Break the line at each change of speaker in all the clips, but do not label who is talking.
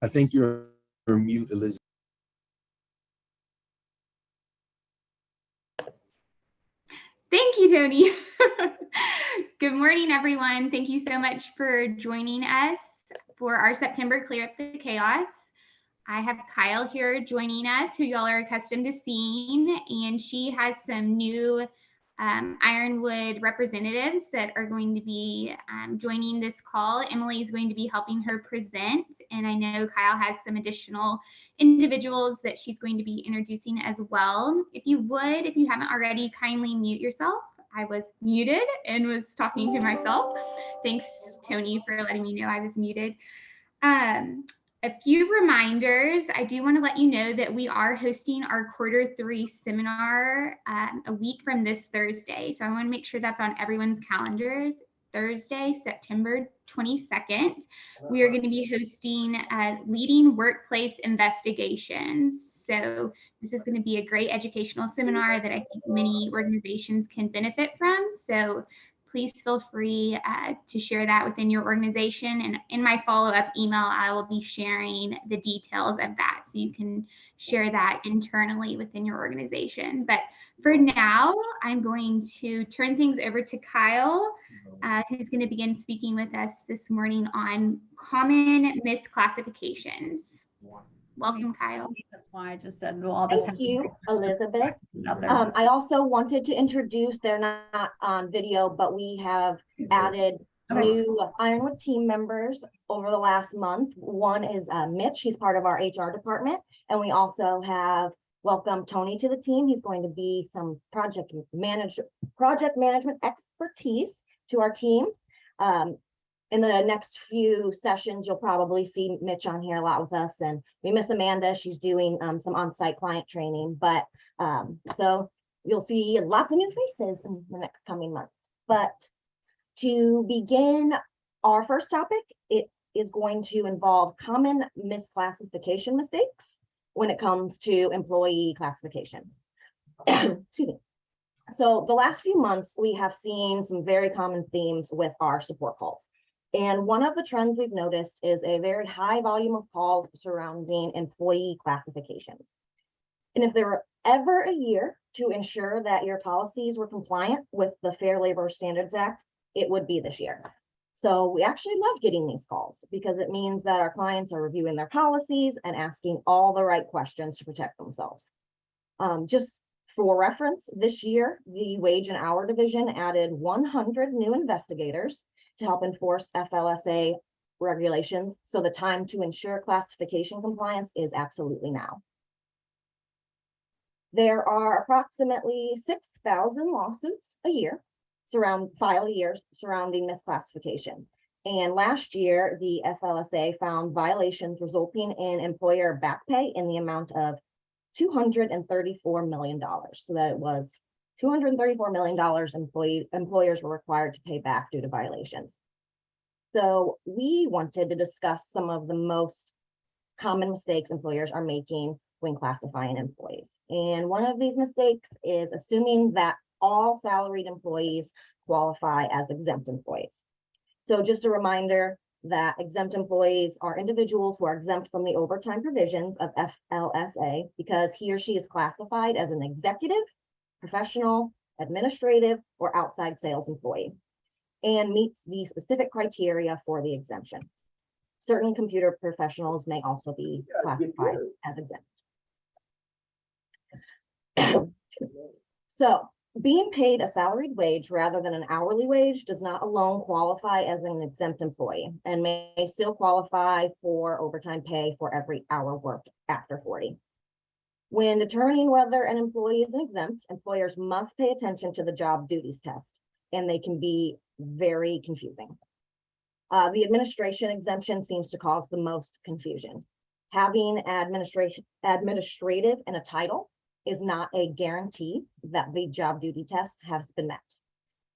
I think you're mute, Elizabeth.
Thank you, Tony. Good morning, everyone. Thank you so much for joining us for our September Clear Up the Chaos. I have Kyle here joining us, who y'all are accustomed to seeing, and she has some new Ironwood representatives that are going to be joining this call. Emily is going to be helping her present, and I know Kyle has some additional individuals that she's going to be introducing as well. If you haven't already, kindly mute yourself. I was muted and was talking to myself. Thanks, Tony, for letting me know I was muted. A few reminders. I do want to let you know that we are hosting our Q3 seminar a week from this Thursday. So I want to make sure that's on everyone's calendars. Thursday, September 22nd, we are going to be hosting Leading Workplace Investigations. So this is going to be a great educational seminar that I think many organizations can benefit from. So please feel free to share that within your organization. And in my follow-up email, I will be sharing the details of that, so you can share that internally within your organization. But for now, I'm going to turn things over to Kyle, who's going to begin speaking with us this morning on common misclassifications. Welcome, Kyle.
That's why I just said, well, I'll just
Thank you, Elizabeth.
out there.
I also wanted to introduce, they're not on video, but we have added new Ironwood team members over the last month. One is Mitch, he's part of our HR department. And we also have welcomed Tony to the team. He's going to be some project management expertise to our team. In the next few sessions, you'll probably see Mitch on here a lot with us, and we miss Amanda. She's doing some on-site client training, but so you'll see lots of new faces in the next coming months. But to begin our first topic, it is going to involve common misclassification mistakes when it comes to employee classification. Excuse me. So the last few months, we have seen some very common themes with our support calls. And one of the trends we've noticed is a very high volume of calls surrounding employee classifications. And if there were ever a year to ensure that your policies were compliant with the Fair Labor Standards Act, it would be this year. So we actually love getting these calls because it means that our clients are reviewing their policies and asking all the right questions to protect themselves. Just for reference, this year, the Wage and Hour Division added 100 new investigators to help enforce FLSA regulations. So the time to ensure classification compliance is absolutely now. There are approximately 6,000 lawsuits a year surrounding misclassification. And last year, the FLSA found violations resulting in employer back pay in the amount of $234 million. So that it was $234 million employers were required to pay back due to violations. So we wanted to discuss some of the most common mistakes employers are making when classifying employees. And one of these mistakes is assuming that all salaried employees qualify as exempt employees. So just a reminder that exempt employees are individuals who are exempt from the overtime provisions of FLSA because he or she is classified as an executive, professional, administrative, or outside sales employee and meets the specific criteria for the exemption. Certain computer professionals may also be classified as exempt. So being paid a salaried wage rather than an hourly wage does not alone qualify as an exempt employee and may still qualify for overtime pay for every hour worked after 40. When determining whether an employee is exempt, employers must pay attention to the job duties test, and they can be very confusing. The administration exemption seems to cause the most confusion. Having administrative in a title is not a guarantee that the job duty test has been met.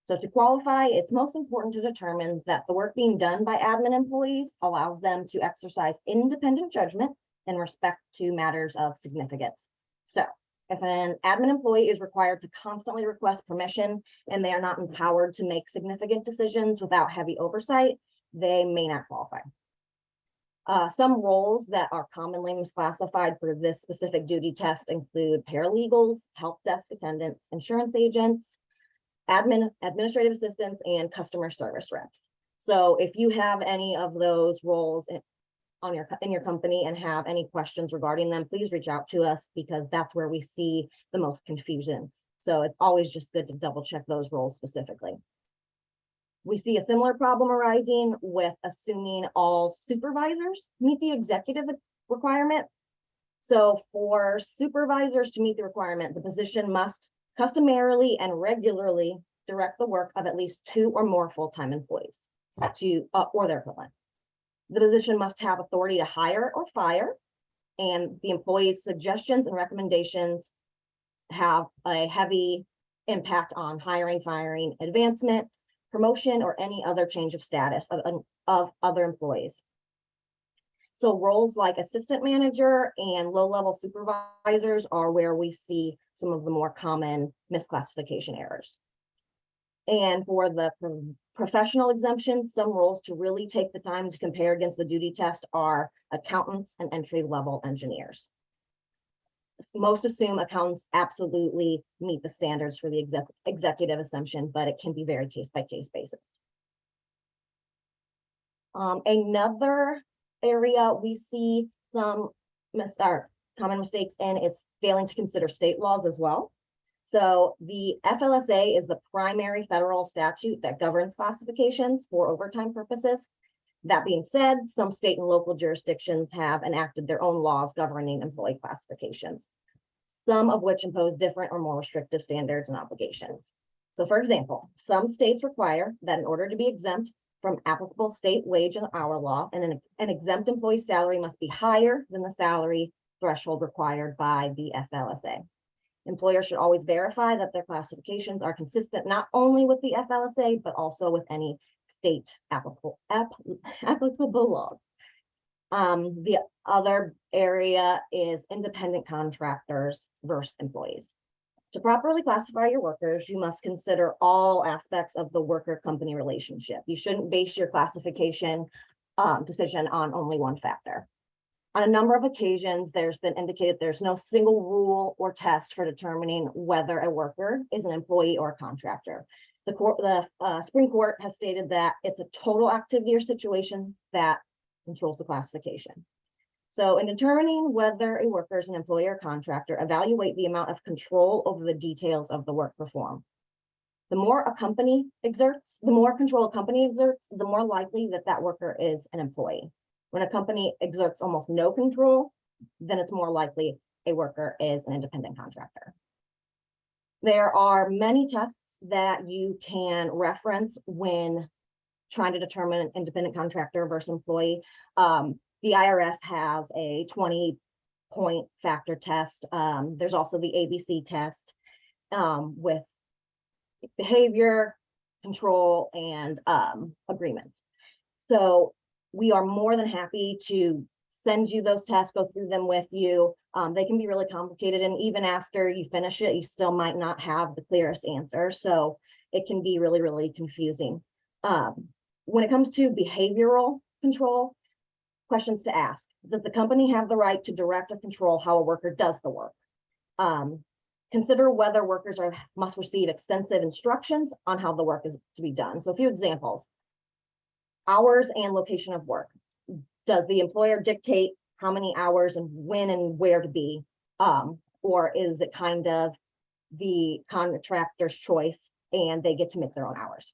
So to qualify, it's most important to determine that the work being done by admin employees allows them to exercise independent judgment in respect to matters of significance. So if an admin employee is required to constantly request permission and they are not empowered to make significant decisions without heavy oversight, they may not qualify. Some roles that are commonly misclassified for this specific duty test include paralegals, help desk attendants, insurance agents, administrative assistants, and customer service reps. So if you have any of those roles in your company and have any questions regarding them, please reach out to us, because that's where we see the most confusion. So it's always just good to double check those roles specifically. We see a similar problem arising with assuming all supervisors meet the executive requirement. So for supervisors to meet the requirement, the position must customarily and regularly direct the work of at least 2 or more full-time employees or their equivalent. The position must have authority to hire or fire, and the employee's suggestions and recommendations have a heavy impact on hiring, firing, advancement, promotion, or any other change of status of other employees. So roles like assistant manager and low-level supervisors are where we see some of the more common misclassification errors. And for the professional exemptions, some roles to really take the time to compare against the duty test are accountants and entry-level engineers. Most assume accountants absolutely meet the standards for the executive assumption, but it can be very case-by-case basis. Another area we see some common mistakes in is failing to consider state laws as well. So the FLSA is the primary federal statute that governs classifications for overtime purposes. That being said, some state and local jurisdictions have enacted their own laws governing employee classifications, some of which impose different or more restrictive standards and obligations. So for example, some states require that in order to be exempt from applicable state wage and hour law, and an exempt employee's salary must be higher than the salary threshold required by the FLSA. Employers should always verify that their classifications are consistent not only with the FLSA, but also with any state applicable laws. The other area is independent contractors versus employees. To properly classify your workers, you must consider all aspects of the worker-company relationship. You shouldn't base your classification decision on only one factor. On a number of occasions, there's been indicated there's no single rule or test for determining whether a worker is an employee or a contractor. The Supreme Court has stated that it's a total activity or situation that controls the classification. So in determining whether a worker is an employee or contractor, evaluate the amount of control over the details of the work performed. The more control a company exerts, the more likely that that worker is an employee. When a company exerts almost no control, then it's more likely a worker is an independent contractor. There are many tests that you can reference when trying to determine an independent contractor versus employee. The IRS has a 20-point factor test. There's also the ABC test with behavior, control, and agreements. So we are more than happy to send you those tests, go through them with you. They can be really complicated, and even after you finish it, you still might not have the clearest answer. So it can be really, really confusing. When it comes to behavioral control, questions to ask: does the company have the right to direct or control how a worker does the work? Consider whether workers must receive extensive instructions on how the work is to be done. So a few examples: hours and location of work. Does the employer dictate how many hours and when and where to be? Or is it kind of the contractor's choice and they get to make their own hours?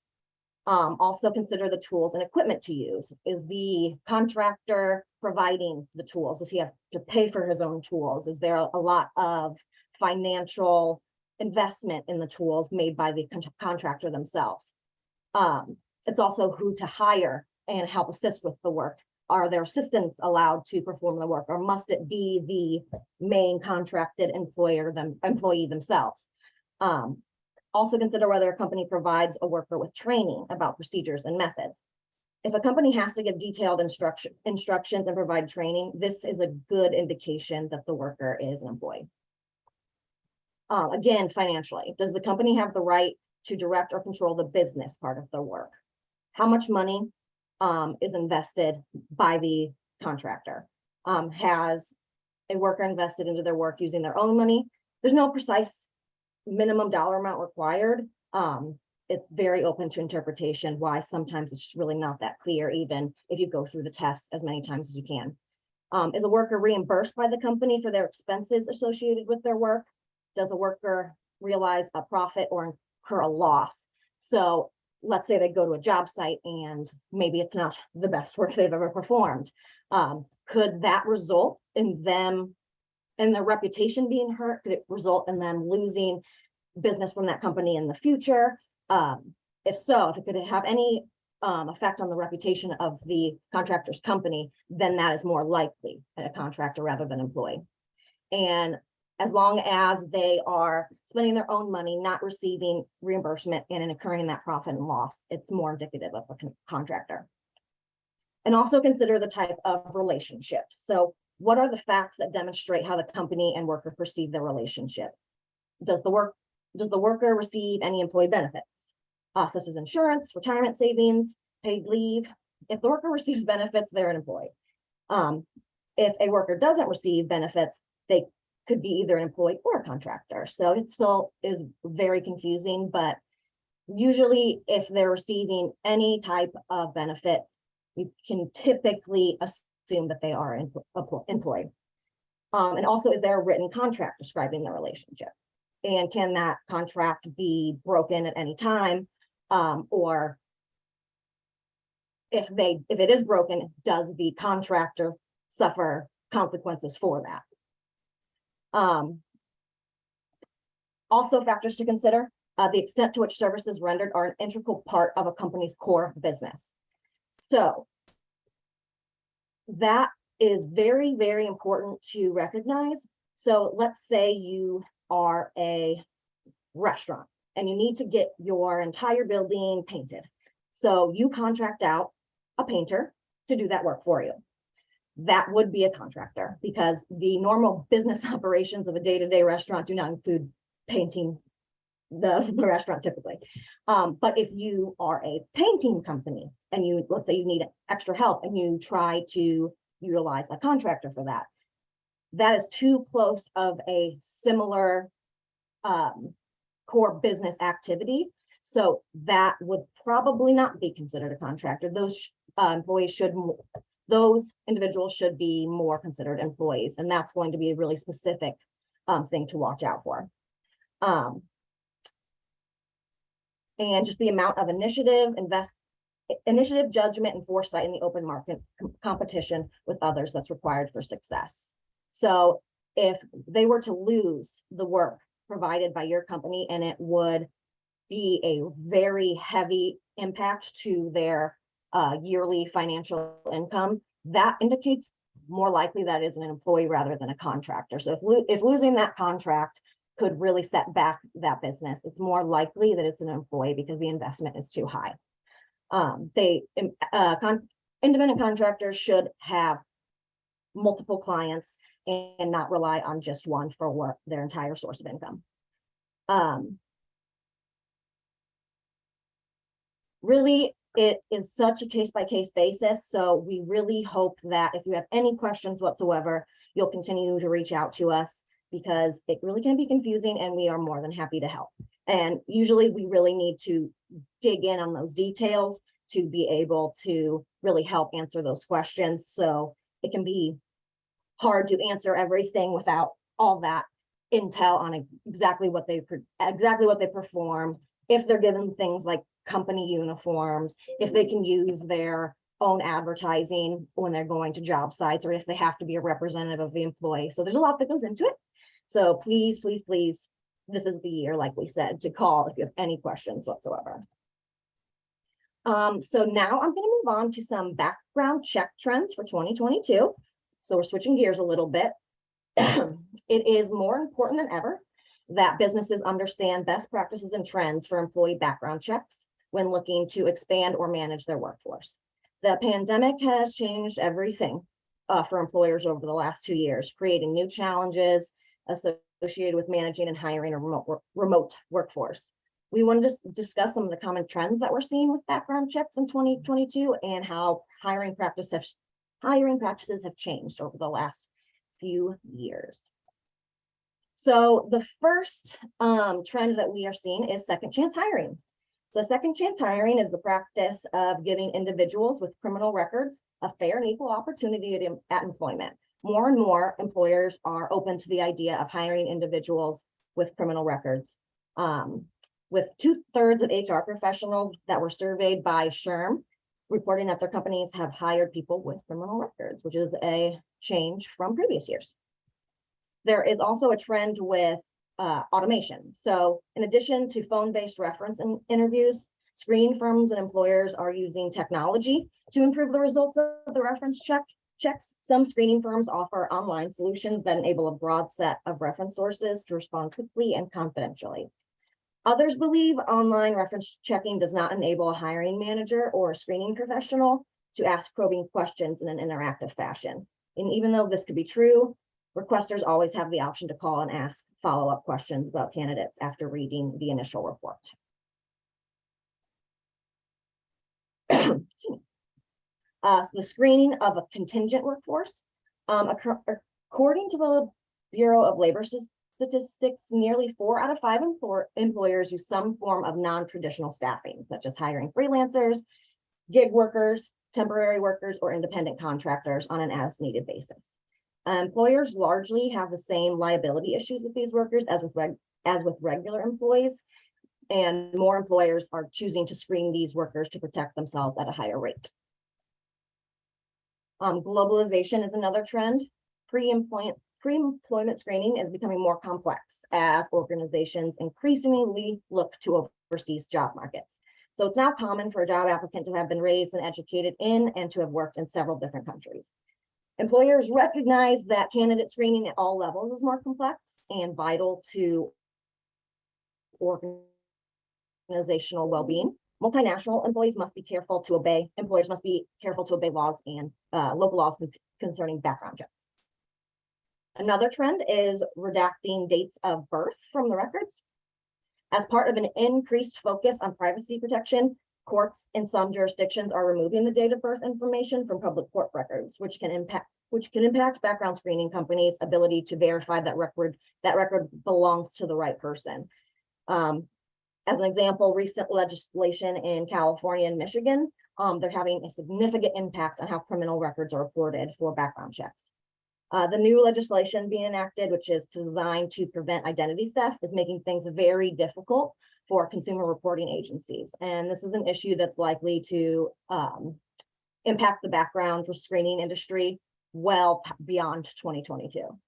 Also consider the tools and equipment to use. Is the contractor providing the tools? Does he have to pay for his own tools? Is there a lot of financial investment in the tools made by the contractor themselves? It's also who to hire and help assist with the work. Are their assistants allowed to perform the work, or must it be the main contracted employee themselves? Also consider whether a company provides a worker with training about procedures and methods. If a company has to give detailed instructions and provide training, this is a good indication that the worker is an employee. Again, financially, does the company have the right to direct or control the business part of the work? How much money is invested by the contractor has a worker invested into their work using their own money, there's no precise minimum dollar amount required. It's very open to interpretation, why sometimes it's just really not that clear, even if you go through the test as many times as you can. Is a worker reimbursed by the company for their expenses associated with their work? Does a worker realize a profit or incur a loss? So let's say they go to a job site and maybe it's not the best work they've ever performed. Could that result in them and their reputation being hurt? Could it result in them losing business from that company in the future? If so, if it could have any effect on the reputation of the contractor's company, then that is more likely a contractor rather than employee. And as long as they are spending their own money, not receiving reimbursement and incurring that profit and loss, it's more indicative of a contractor. And also consider the type of relationship. So what are the facts that demonstrate how the company and worker perceive their relationship? Does the worker receive any employee benefits, such as insurance, retirement savings, paid leave? If the worker receives benefits, they're an employee. If a worker doesn't receive benefits, they could be either an employee or a contractor. So it still is very confusing, but usually if they're receiving any type of benefit, you can typically assume that they are employed. And also, is there a written contract describing the relationship? And can that contract be broken at any time? Or if it is broken, does the contractor suffer consequences for that? Also, factors to consider, the extent to which services rendered are an integral part of a company's core business. So that is very, very important to recognize. So let's say you are a restaurant and you need to get your entire building painted. So you contract out a painter to do that work for you. That would be a contractor, because the normal business operations of a day-to-day restaurant do not include painting the restaurant typically. But if you are a painting company and let's say you need extra help and you try to utilize a contractor for that, that is too close of a similar core business activity. So that would probably not be considered a contractor. Those individuals should be more considered employees, and that's going to be a really specific thing to watch out for. And just the amount of initiative, judgment, and foresight in the open market competition with others that's required for success. So if they were to lose the work provided by your company, and it would be a very heavy impact to their yearly financial income, that indicates more likely that is an employee rather than a contractor. So if losing that contract could really set back that business, it's more likely that it's an employee because the investment is too high. Independent contractors should have multiple clients and not rely on just one for their entire source of income. Really, it is such a case-by-case basis. So we really hope that if you have any questions whatsoever, you'll continue to reach out to us, because it really can be confusing and we are more than happy to help. And usually we really need to dig in on those details to be able to really help answer those questions. So it can be hard to answer everything without all that intel on exactly what they perform, if they're given things like company uniforms, if they can use their own advertising when they're going to job sites, or if they have to be a representative of the employee. So there's a lot that goes into it. So please, please, please, this is the year, like we said, to call if you have any questions whatsoever. So now I'm going to move on to some background check trends for 2022. So we're switching gears a little bit. It is more important than ever that businesses understand best practices and trends for employee background checks when looking to expand or manage their workforce. The pandemic has changed everything for employers over the last 2 years, creating new challenges associated with managing and hiring a remote workforce. We wanted to discuss some of the common trends that we're seeing with background checks in 2022 and how hiring practices hiring practices have changed over the last few years. So the first trend that we are seeing is second chance hiring. So second chance hiring is the practice of giving individuals with criminal records a fair and equal opportunity at employment. More and more employers are open to the idea of hiring individuals with criminal records. With 2/3 of HR professionals that were surveyed by SHRM reporting that their companies have hired people with criminal records, which is a change from previous years. There is also a trend with automation. So in addition to phone-based reference interviews, screening firms and employers are using technology to improve the results of the reference checks. Some screening firms offer online solutions that enable a broad set of reference sources to respond quickly and confidentially. Others believe online reference checking does not enable a hiring manager or a screening professional to ask probing questions in an interactive fashion. And even though this could be true, requesters always have the option to call and ask follow-up questions about candidates after reading the initial report. The screening of a contingent workforce. According to the Bureau of Labor Statistics, nearly 4 out of 5 employers use some form of non-traditional staffing, such as hiring freelancers, gig workers, temporary workers, or independent contractors on an as-needed basis. Employers largely have the same liability issues with these workers as with regular employees, and more employers are choosing to screen these workers to protect themselves at a higher rate. Globalization is another trend. Pre-employment screening is becoming more complex as organizations increasingly look to overseas job markets. So it's now common for a job applicant to have been raised and educated in and to have worked in several different countries. Employers recognize that candidate screening at all levels is more complex and vital to organizational well-being. Multinational employees must be careful to obey, employers must be careful to obey laws and local laws concerning background checks. Another trend is redacting dates of birth from the records. As part of an increased focus on privacy protection, courts in some jurisdictions are removing the date of birth information from public court records, which can impact background screening companies' ability to verify that record belongs to the right person. As an example, recent legislation in California and Michigan, they're having a significant impact on how criminal records are reported for background checks. The new legislation being enacted, which is designed to prevent identity theft, is making things very difficult for consumer reporting agencies. And this is an issue that's likely to impact the background screening industry well beyond 2022.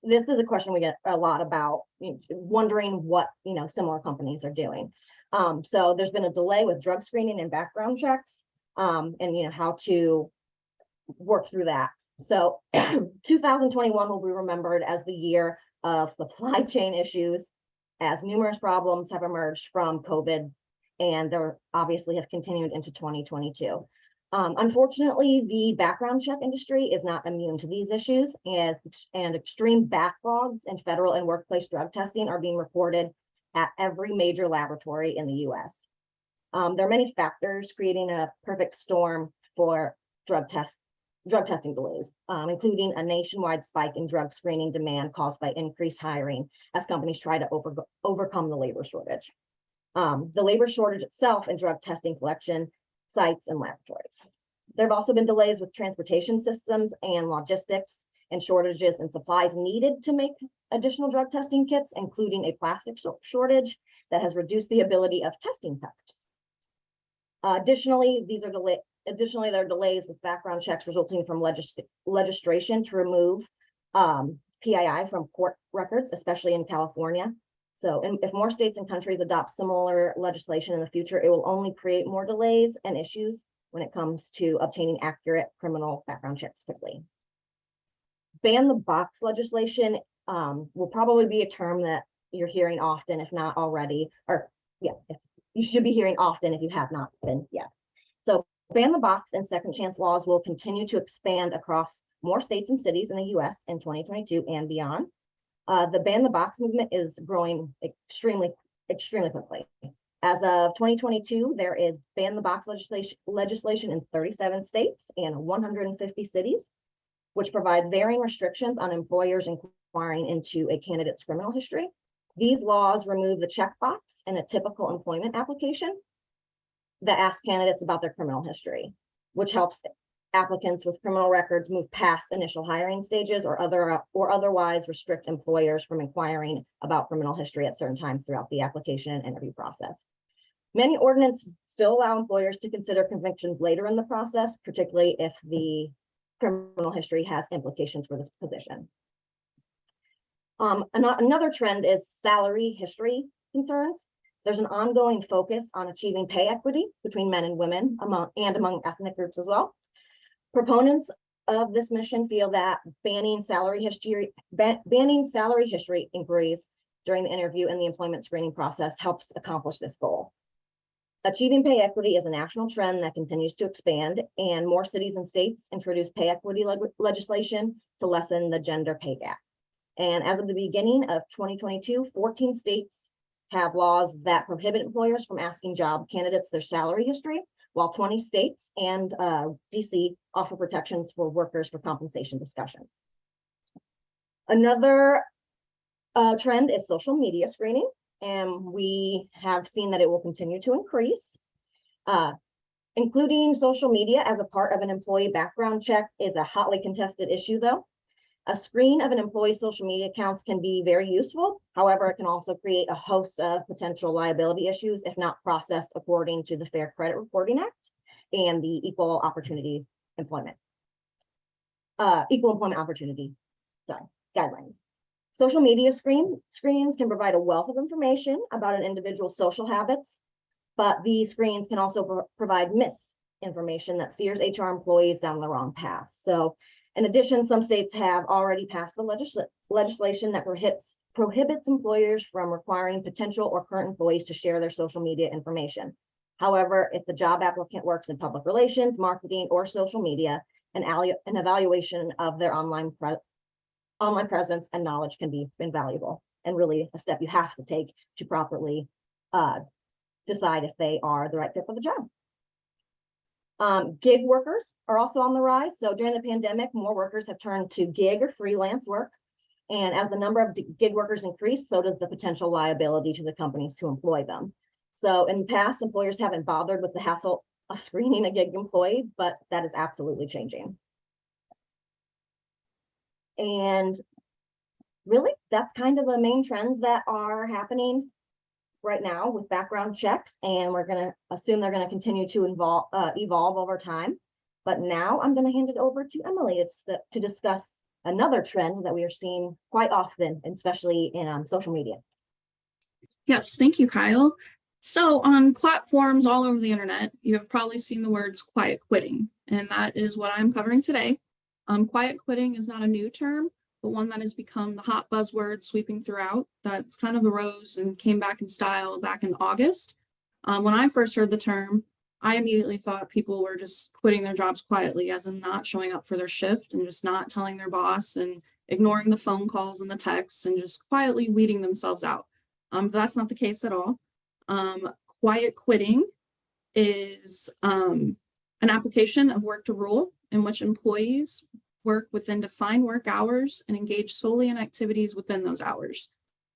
This is a question we get a lot about, wondering what similar companies are doing. So there's been a delay with drug screening and background checks, and how to work through that. So 2021 will be remembered as the year of supply chain issues, as numerous problems have emerged from COVID, and they obviously have continued into 2022. Unfortunately, the background check industry is not immune to these issues, and extreme backlogs in federal and workplace drug testing are being reported at every major laboratory in the US. There are many factors creating a perfect storm for drug testing delays, including a nationwide spike in drug screening demand caused by increased hiring as companies try to overcome the labor shortage. The labor shortage itself in drug testing collection sites and laboratories. There have also been delays with transportation systems and logistics, and shortages in supplies needed to make additional drug testing kits, including a plastic shortage that has reduced the ability of testing types. Additionally, there are delays with background checks resulting from legislation to remove PII from court records, especially in California. So if more states and countries adopt similar legislation in the future, it will only create more delays and issues when it comes to obtaining accurate criminal background checks quickly. Ban the box legislation will probably be a term that you're hearing often, if not already, you should be hearing often if you have not been yet. So ban the box and second chance laws will continue to expand across more states and cities in the US in 2022 and beyond. The ban the box movement is growing extremely quickly. As of 2022, there is ban the box legislation in 37 states and 150 cities, which provides varying restrictions on employers inquiring into a candidate's criminal history. These laws remove the checkbox in a typical employment application that asks candidates about their criminal history, which helps applicants with criminal records move past initial hiring stages or otherwise restrict employers from inquiring about criminal history at certain times throughout the application and interview process. Many ordinances still allow employers to consider convictions later in the process, particularly if the criminal history has implications for this position. Another trend is salary history concerns. There's an ongoing focus on achieving pay equity between men and women among ethnic groups as well. Proponents of this mission feel that banning salary history inquiries during the interview and the employment screening process helps accomplish this goal. Achieving pay equity is a national trend that continues to expand, and more cities and states introduce pay equity legislation to lessen the gender pay gap. And as of the beginning of 2022, 14 states have laws that prohibit employers from asking job candidates their salary history, while 20 states and DC offer protections for workers for compensation discussions. Another trend is social media screening, and we have seen that it will continue to increase. Including social media as a part of an employee background check is a hotly contested issue, though. A screen of an employee's social media accounts can be very useful. However, it can also create a host of potential liability issues if not processed according to the Fair Credit Reporting Act and the Equal Employment Opportunity guidelines. Social media screens can provide a wealth of information about an individual's social habits, but these screens can also provide misinformation that steers HR employees down the wrong path. So in addition, some states have already passed the legislation that prohibits employers from requiring potential or current employees to share their social media information. However, if the job applicant works in public relations, marketing, or social media, an evaluation of their online presence and knowledge can be invaluable, and really a step you have to take to properly decide if they are the right fit for the job. Gig workers are also on the rise. So during the pandemic, more workers have turned to gig or freelance work. And as the number of gig workers increase, so does the potential liability to the companies to employ them. So in the past, employers haven't bothered with the hassle of screening a gig employee, but that is absolutely changing. And really, that's kind of the main trends that are happening right now with background checks, and we're going to assume they're going to continue to evolve over time. But now I'm going to hand it over to Emily to discuss another trend that we are seeing quite often, especially in social media.
Yes, thank you, Kyle. So on platforms all over the internet, you have probably seen the words quiet quitting, and that is what I'm covering today. Quiet quitting is not a new term, but one that has become the hot buzzword sweeping throughout. That's kind of arose and came back in style back in August. When I first heard the term, I immediately thought people were just quitting their jobs quietly, as in not showing up for their shift and just not telling their boss and ignoring the phone calls and the texts and just quietly weeding themselves out. But that's not the case at all. Quiet quitting is an application of work to rule in which employees work within defined work hours and engage solely in activities within those hours.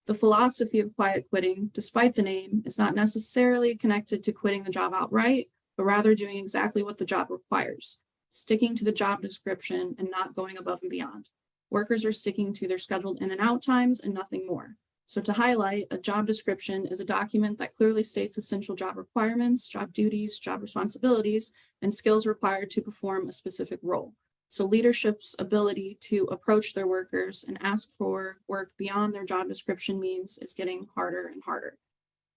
The philosophy of quiet quitting, despite the name, is not necessarily connected to quitting the job outright, but rather doing exactly what the job requires, sticking to the job description and not going above and beyond. Workers are sticking to their scheduled in and out times and nothing more. So to highlight, a job description is a document that clearly states essential job requirements, job duties, job responsibilities, and skills required to perform a specific role. So leadership's ability to approach their workers and ask for work beyond their job description means it's getting harder and harder.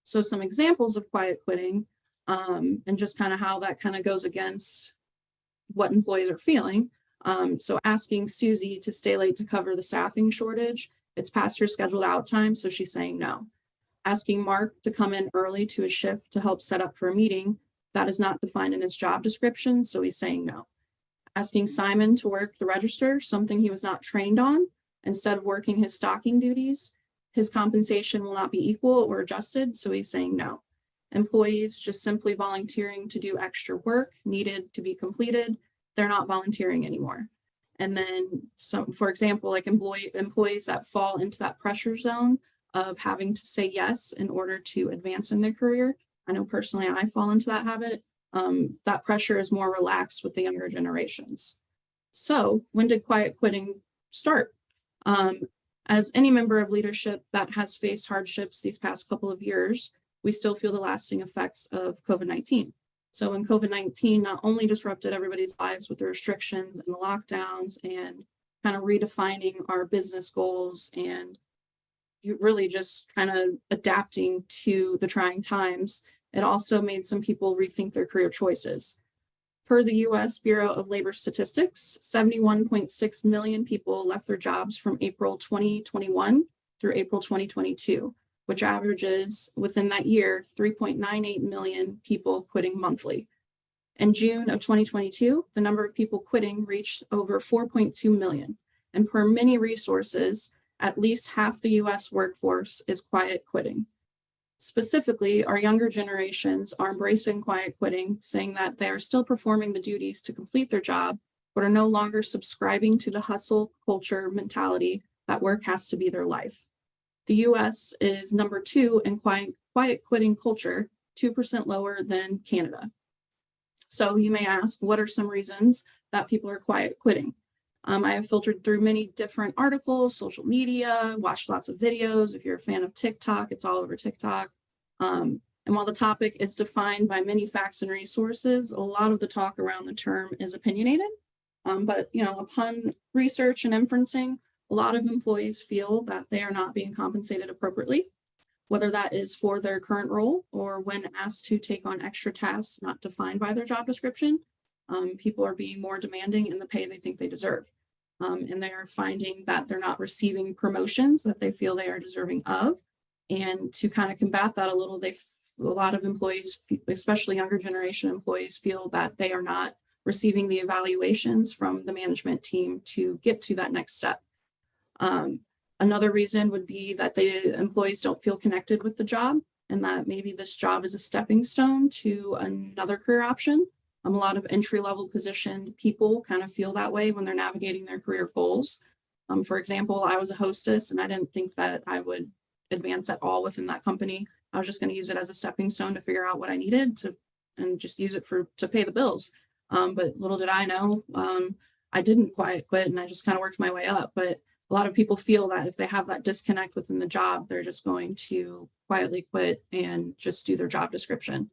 So some examples of quiet quitting and just kind of how that kind of goes against what employees are feeling. So asking Susie to stay late to cover the staffing shortage, it's past her scheduled out time, so she's saying no. Asking Mark to come in early to a shift to help set up for a meeting, that is not defined in his job description, so he's saying no. Asking Simon to work the register, something he was not trained on, instead of working his stocking duties, his compensation will not be equal or adjusted, so he's saying no. Employees just simply volunteering to do extra work needed to be completed, they're not volunteering anymore. And then some, for example, like employees that fall into that pressure zone of having to say yes in order to advance in their career. I know personally I fall into that habit. That pressure is more relaxed with the younger generations. So when did quiet quitting start? As any member of leadership that has faced hardships these past couple of years, we still feel the lasting effects of COVID-19. So when COVID-19 not only disrupted everybody's lives with the restrictions and the lockdowns and kind of redefining our business goals and you really just kind of adapting to the trying times, it also made some people rethink their career choices. Per the US Bureau of Labor Statistics, 71.6 million people left their jobs from April 2021 through April 2022, which averages within that year 3.98 million people quitting monthly. In June of 2022, the number of people quitting reached over 4.2 million. And per many resources, at least half the US workforce is quiet quitting. Specifically, our younger generations are embracing quiet quitting, saying that they are still performing the duties to complete their job, but are no longer subscribing to the hustle culture mentality that work has to be their life. The US is number 2 in quiet quitting culture, 2% lower than Canada. So you may ask, what are some reasons that people are quiet quitting? I have filtered through many different articles, social media, watched lots of videos. If you're a fan of TikTok, it's all over TikTok. And while the topic is defined by many facts and resources, a lot of the talk around the term is opinionated. But upon research and inferencing, a lot of employees feel that they are not being compensated appropriately, whether that is for their current role or when asked to take on extra tasks not defined by their job description. People are being more demanding in the pay they think they deserve. And they are finding that they're not receiving promotions that they feel they are deserving of. And to kind of combat that a little, a lot of employees, especially younger generation employees, feel that they are not receiving the evaluations from the management team to get to that next step. Another reason would be that the employees don't feel connected with the job and that maybe this job is a stepping stone to another career option. A lot of entry-level positioned people kind of feel that way when they're navigating their career goals. For example, I was a hostess and I didn't think that I would advance at all within that company. I was just going to use it as a stepping stone to figure out what I needed to and just use it to pay the bills. But little did I know, I didn't quiet quit and I just kind of worked my way up. But a lot of people feel that if they have that disconnect within the job, they're just going to quietly quit and just do their job description.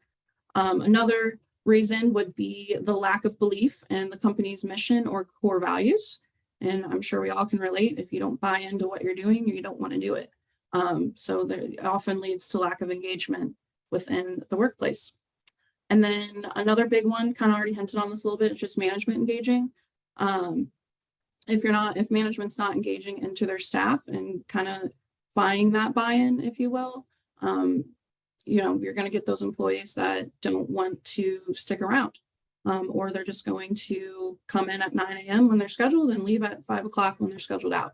Another reason would be the lack of belief in the company's mission or core values. And I'm sure we all can relate. If you don't buy into what you're doing, you don't want to do it. So it often leads to lack of engagement within the workplace. And then another big one, kind of already hinted on this a little bit, is just management engaging. If management's not engaging into their staff and kind of buying that buy-in, if you will, you're going to get those employees that don't want to stick around, or they're just going to come in at 9 a.m. when they're scheduled and leave at 5 o'clock when they're scheduled out.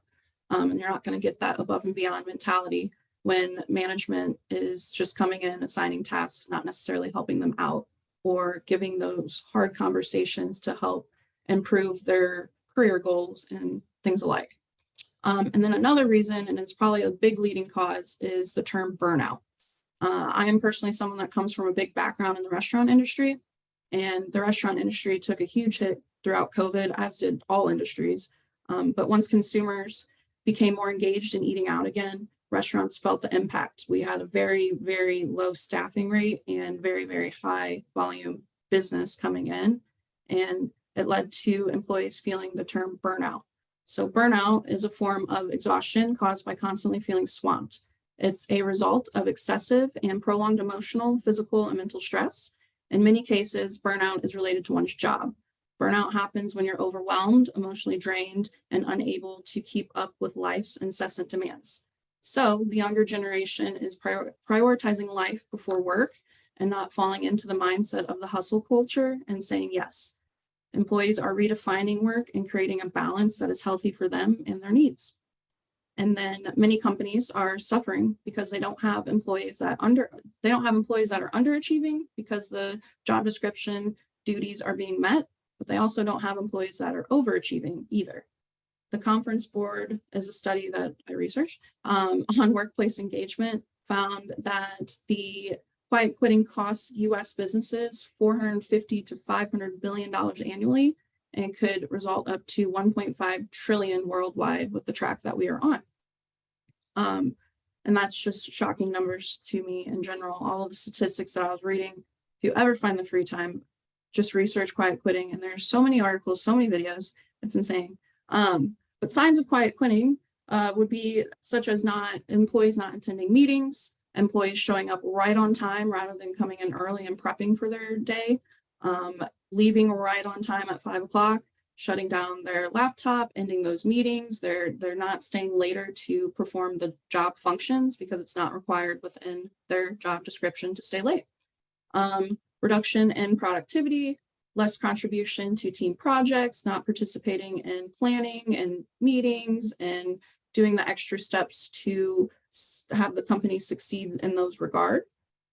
And you're not going to get that above and beyond mentality when management is just coming in, assigning tasks, not necessarily helping them out or giving those hard conversations to help improve their career goals and things alike. And then another reason, and it's probably a big leading cause, is the term burnout. I am personally someone that comes from a big background in the restaurant industry, and the restaurant industry took a huge hit throughout COVID, as did all industries. But once consumers became more engaged in eating out again, restaurants felt the impact. We had a very, very low staffing rate and very, very high volume business coming in, and it led to employees feeling the term burnout. So burnout is a form of exhaustion caused by constantly feeling swamped. It's a result of excessive and prolonged emotional, physical, and mental stress. In many cases, burnout is related to one's job. Burnout happens when you're overwhelmed, emotionally drained, and unable to keep up with life's incessant demands. So the younger generation is prioritizing life before work and not falling into the mindset of the hustle culture and saying yes. Employees are redefining work and creating a balance that is healthy for them and their needs. And then many companies are suffering because they don't have employees that are underachieving because the job description duties are being met, but they also don't have employees that are overachieving either. The Conference Board is a study that I researched on workplace engagement, found that the quiet quitting costs U.S. businesses $450 to $500 billion annually, and could result up to 1.5 trillion worldwide with the track that we are on. And that's just shocking numbers to me in general. All of the statistics that I was reading, if you ever find the free time, just research quiet quitting. And there's so many articles, so many videos, it's insane. But signs of quiet quitting would be such as employees not attending meetings, employees showing up right on time rather than coming in early and prepping for their day, leaving right on time at 5 o'clock, shutting down their laptop, ending those meetings. They're not staying later to perform the job functions because it's not required within their job description to stay late. Reduction in productivity, less contribution to team projects, not participating in planning and meetings and doing the extra steps to have the company succeed in those regard.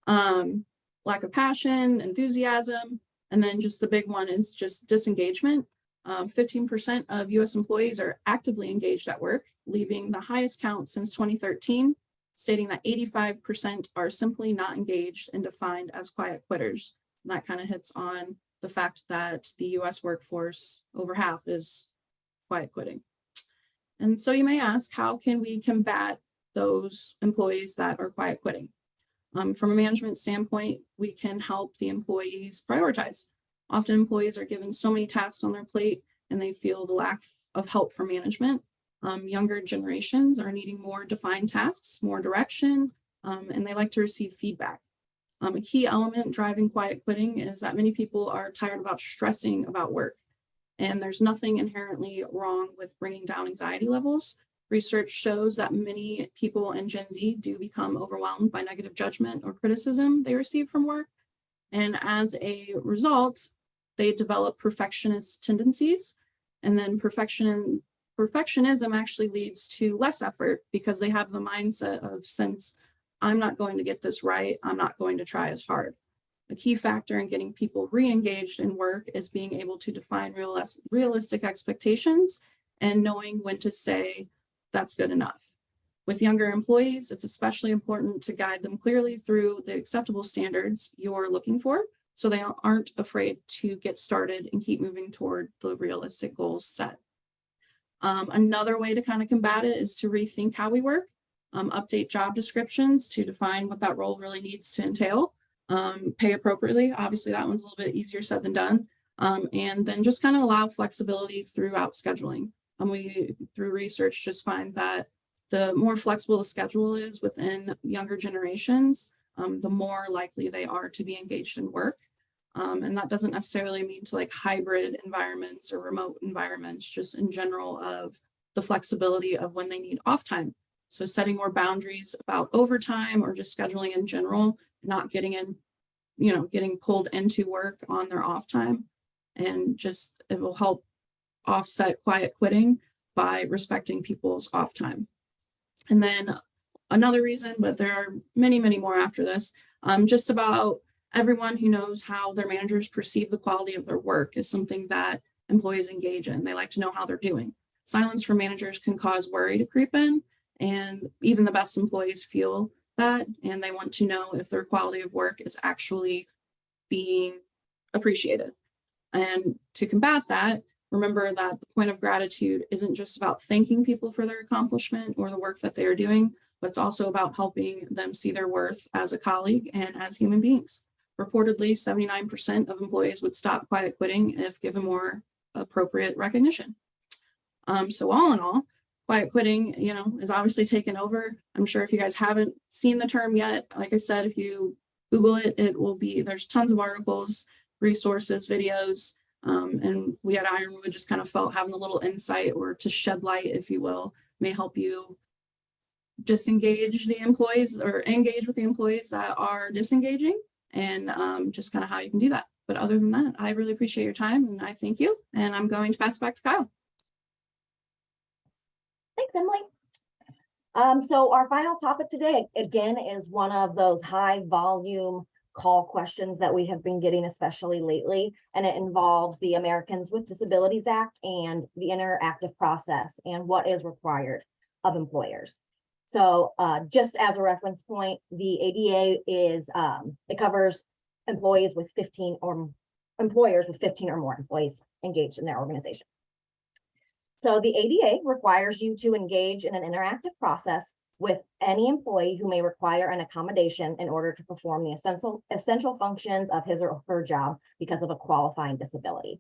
Lack of passion, enthusiasm, and then just the big one is just disengagement. 15% of US employees are actively engaged at work, leaving the highest count since 2013, stating that 85% are simply not engaged and defined as quiet quitters. And that kind of hits on the fact that the US workforce, over half, is quiet quitting. And so you may ask, how can we combat those employees that are quiet quitting? From a management standpoint, we can help the employees prioritize. Often employees are given so many tasks on their plate and they feel the lack of help from management. Younger generations are needing more defined tasks, more direction, and they like to receive feedback. A key element driving quiet quitting is that many people are tired about stressing about work. And there's nothing inherently wrong with bringing down anxiety levels. Research shows that many people in Gen Z do become overwhelmed by negative judgment or criticism they receive from work. And as a result, they develop perfectionist tendencies. And then perfectionism actually leads to less effort because they have the mindset of, since I'm not going to get this right, I'm not going to try as hard. A key factor in getting people re-engaged in work is being able to define realistic expectations and knowing when to say, that's good enough. With younger employees, it's especially important to guide them clearly through the acceptable standards you're looking for, so they aren't afraid to get started and keep moving toward the realistic goals set. Another way to kind of combat it is to rethink how we work, update job descriptions to define what that role really needs to entail, pay appropriately. Obviously, that one's a little bit easier said than done. And then just kind of allow flexibility throughout scheduling. We, through research, just find that the more flexible the schedule is within younger generations, the more likely they are to be engaged in work. And that doesn't necessarily mean to like hybrid environments or remote environments, just in general of the flexibility of when they need off time. So setting more boundaries about overtime or just scheduling in general, not getting pulled into work on their off time. And just, it will help offset quiet quitting by respecting people's off time. And then another reason, but there are many, many more after this, just about everyone who knows how their managers perceive the quality of their work is something that employees engage in. They like to know how they're doing. Silence from managers can cause worry to creep in, and even the best employees feel that, and they want to know if their quality of work is actually being appreciated. And to combat that, remember that the point of gratitude isn't just about thanking people for their accomplishment or the work that they are doing, but it's also about helping them see their worth as a colleague and as human beings. Reportedly, 79% of employees would stop quiet quitting if given more appropriate recognition. So all in all, quiet quitting, is obviously taken over. I'm sure if you guys haven't seen the term yet, like I said, if you Google it, it will be, there's tons of articles, resources, videos, and we at Ironwood just kind of felt having a little insight or to shed light, if you will, may help you disengage the employees or engage with the employees that are disengaging, and just kind of how you can do that. But other than that, I really appreciate your time and I thank you. And I'm going to pass it back to Kyle.
Thanks, Emily. So our final topic today, again, is one of those high volume call questions that we have been getting, especially lately, and it involves the Americans with Disabilities Act and the interactive process and what is required of employers. So just as a reference point, the ADA is, it covers employees with 15 or employers with 15 or more employees engaged in their organization. So the ADA requires you to engage in an interactive process with any employee who may require an accommodation in order to perform the essential functions of his or her job because of a qualifying disability.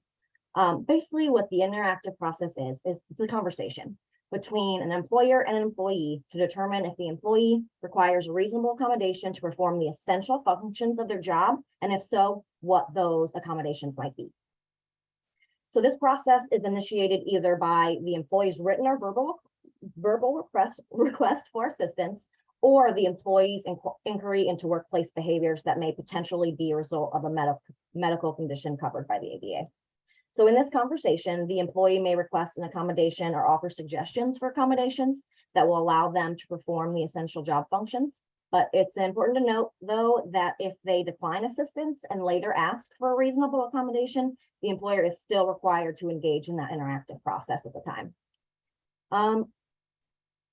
Basically, what the interactive process is the conversation between an employer and an employee to determine if the employee requires a reasonable accommodation to perform the essential functions of their job, and if so, what those accommodations might be. So this process is initiated either by the employee's written or verbal request for assistance, or the employee's inquiry into workplace behaviors that may potentially be a result of a medical condition covered by the ADA. So in this conversation, the employee may request an accommodation or offer suggestions for accommodations that will allow them to perform the essential job functions. But it's important to note, though, that if they decline assistance and later ask for a reasonable accommodation, the employer is still required to engage in that interactive process at the time.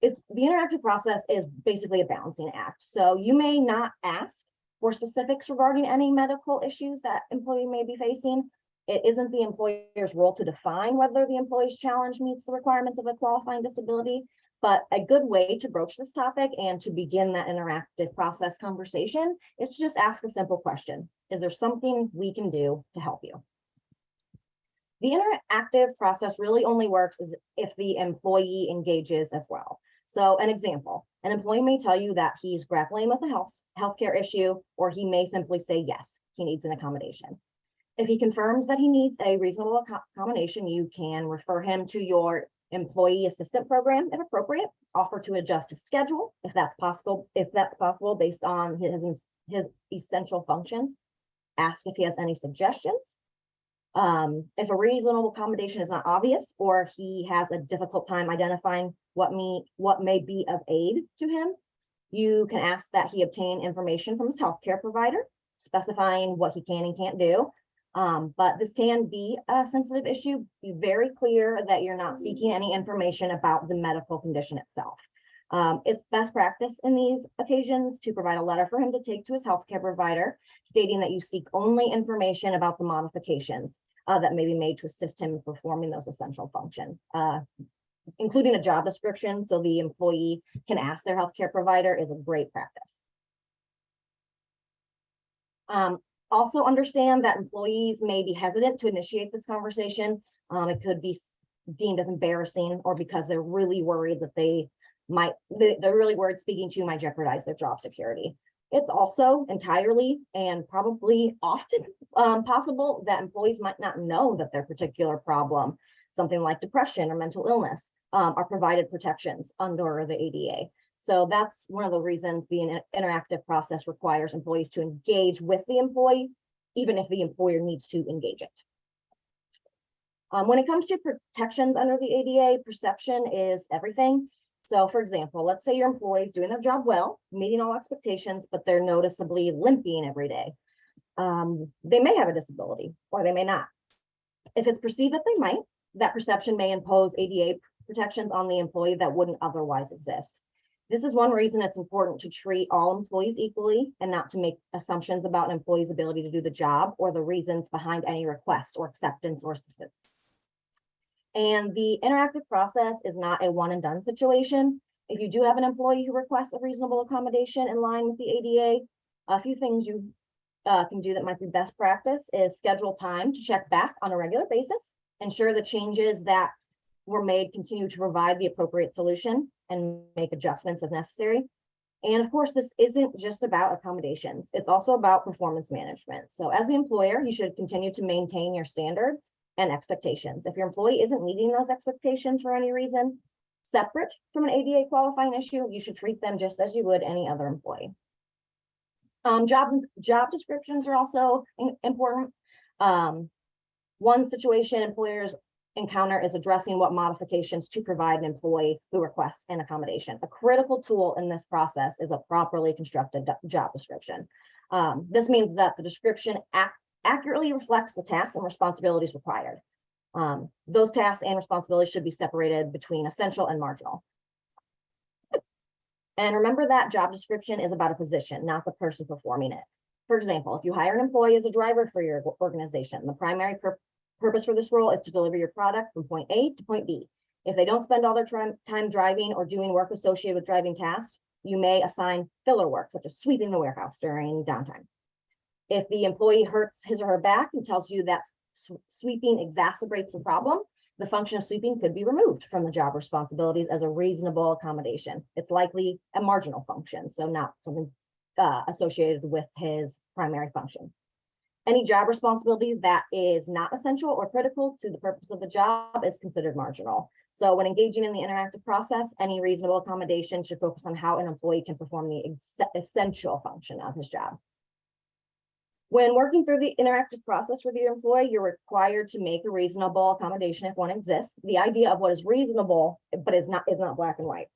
The interactive process is basically a balancing act. So you may not ask for specifics regarding any medical issues that employee may be facing. It isn't the employer's role to define whether the employee's challenge meets the requirements of a qualifying disability, but a good way to broach this topic and to begin that interactive process conversation is to just ask a simple question. Is there something we can do to help you? The interactive process really only works if the employee engages as well. So an example, an employee may tell you that he's grappling with a healthcare issue, or he may simply say, yes, he needs an accommodation. If he confirms that he needs a reasonable accommodation, you can refer him to your employee assistant program if appropriate, offer to adjust his schedule if that's possible based on his essential functions, ask if he has any suggestions. If a reasonable accommodation is not obvious, or he has a difficult time identifying what may be of aid to him, you can ask that he obtain information from his healthcare provider, specifying what he can and can't do. But this can be a sensitive issue. Be very clear that you're not seeking any information about the medical condition itself. It's best practice in these occasions to provide a letter for him to take to his healthcare provider, stating that you seek only information about the modifications that may be made to assist him in performing those essential functions, including a job description, so the employee can ask their healthcare provider, is a great practice. Also understand that employees may be hesitant to initiate this conversation. It could be deemed as embarrassing, or because they're really worried that they're really worried speaking to you might jeopardize their job security. It's also entirely and probably often possible that employees might not know that their particular problem, something like depression or mental illness, are provided protections under the ADA. So that's one of the reasons the interactive process requires employees to engage with the employee, even if the employer needs to engage it. When it comes to protections under the ADA, perception is everything. So for example, let's say your employee is doing their job well, meeting all expectations, but they're noticeably limping every day. They may have a disability, or they may not. If it's perceived that they might, that perception may impose ADA protections on the employee that wouldn't otherwise exist. This is one reason it's important to treat all employees equally and not to make assumptions about an employee's ability to do the job or the reasons behind any requests or acceptance or assistance. And the interactive process is not a one and done situation. If you do have an employee who requests a reasonable accommodation in line with the ADA, a few things you can do that might be best practice is schedule time to check back on a regular basis, ensure the changes that were made continue to provide the appropriate solution, and make adjustments as necessary. And of course, this isn't just about accommodations. It's also about performance management. So as the employer, you should continue to maintain your standards and expectations. If your employee isn't meeting those expectations for any reason, separate from an ADA qualifying issue, you should treat them just as you would any other employee. Job descriptions are also important. One situation employers encounter is addressing what modifications to provide an employee who requests an accommodation. A critical tool in this process is a properly constructed job description. This means that the description accurately reflects the tasks and responsibilities required. Those tasks and responsibilities should be separated between essential and marginal. And remember that job description is about a position, not the person performing it. For example, if you hire an employee as a driver for your organization, the primary purpose for this role is to deliver your product from point A to point B. If they don't spend all their time driving or doing work associated with driving tasks, you may assign filler work, such as sweeping the warehouse during downtime. If the employee hurts his or her back and tells you that sweeping exacerbates the problem, the function of sweeping could be removed from the job responsibilities as a reasonable accommodation. It's likely a marginal function, so not something associated with his primary function. Any job responsibility that is not essential or critical to the purpose of the job is considered marginal. So when engaging in the interactive process, any reasonable accommodation should focus on how an employee can perform the essential function of his job. When working through the interactive process with your employee, you're required to make a reasonable accommodation if one exists. The idea of what is reasonable, but is not black and white.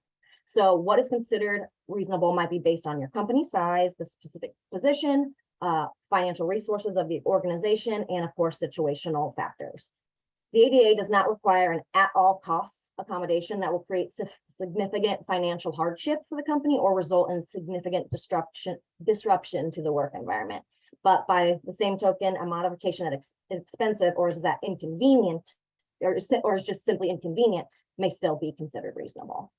So what is considered reasonable might be based on your company size, the specific position, financial resources of the organization, and of course, situational factors. The ADA does not require an at-all cost accommodation that will create significant financial hardship for the company or result in significant disruption to the work environment. But by the same token, a modification that is expensive or is that inconvenient or is just simply inconvenient may still be considered reasonable.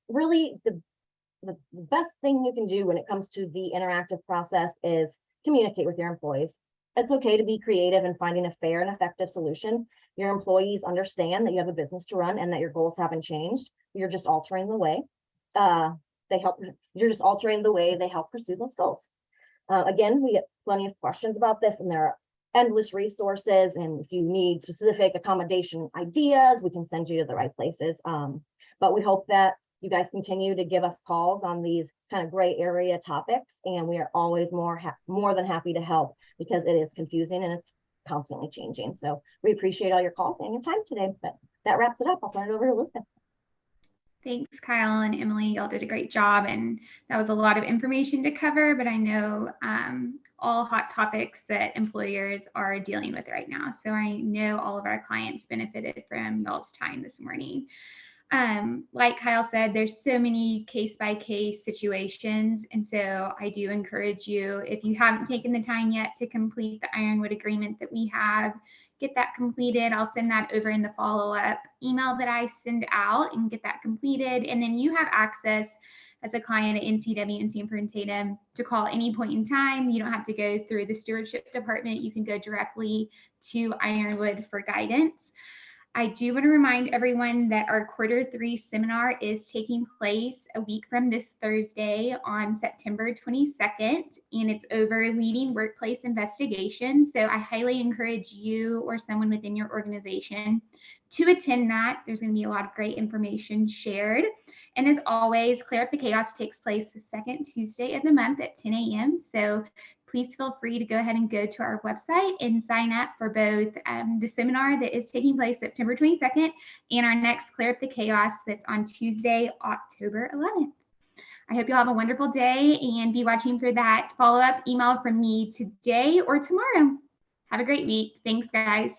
Really, the best thing you can do when it comes to the interactive process is communicate with your employees. It's okay to be creative in finding a fair and effective solution. Your employees understand that you have a business to run and that your goals haven't changed. You're just altering the way they help pursue those goals. Again, we get plenty of questions about this, and there are endless resources. And if you need specific accommodation ideas, we can send you to the right places. But we hope that you guys continue to give us calls on these kind of gray area topics, and we are always more than happy to help because it is confusing and it's constantly changing. So we appreciate all your calls and your time today. But that wraps it up. I'll turn it over to Elizabeth.
Thanks, Kyle and Emily. Y'all did a great job, and that was a lot of information to cover, but I know all hot topics that employers are dealing with right now. So I know all of our clients benefited from y'all's time this morning. Like Kyle said, there's so many case-by-case situations, and so I do encourage you, if you haven't taken the time yet to complete the Ironwood agreement that we have, get that completed. I'll send that over in the follow-up email that I send out and get that completed. And then you have access as a client at NCW and San Tatum to call any point in time. You don't have to go through the stewardship department. You can go directly to Ironwood for guidance. I do want to remind everyone that our Q3 seminar is taking place a week from this Thursday on September 22nd, and it's over leading workplace investigations. So I highly encourage you or someone within your organization to attend that. There's going to be a lot of great information shared. And as always, Clear Up the Chaos takes place the second Tuesday of the month at 10 a.m. So please feel free to go ahead and go to our website and sign up for both the seminar that is taking place September 22nd and our next Clear Up the Chaos that's on Tuesday, October 11th. I hope you all have a wonderful day and be watching for that follow-up email from me today or tomorrow. Have a great week. Thanks, guys.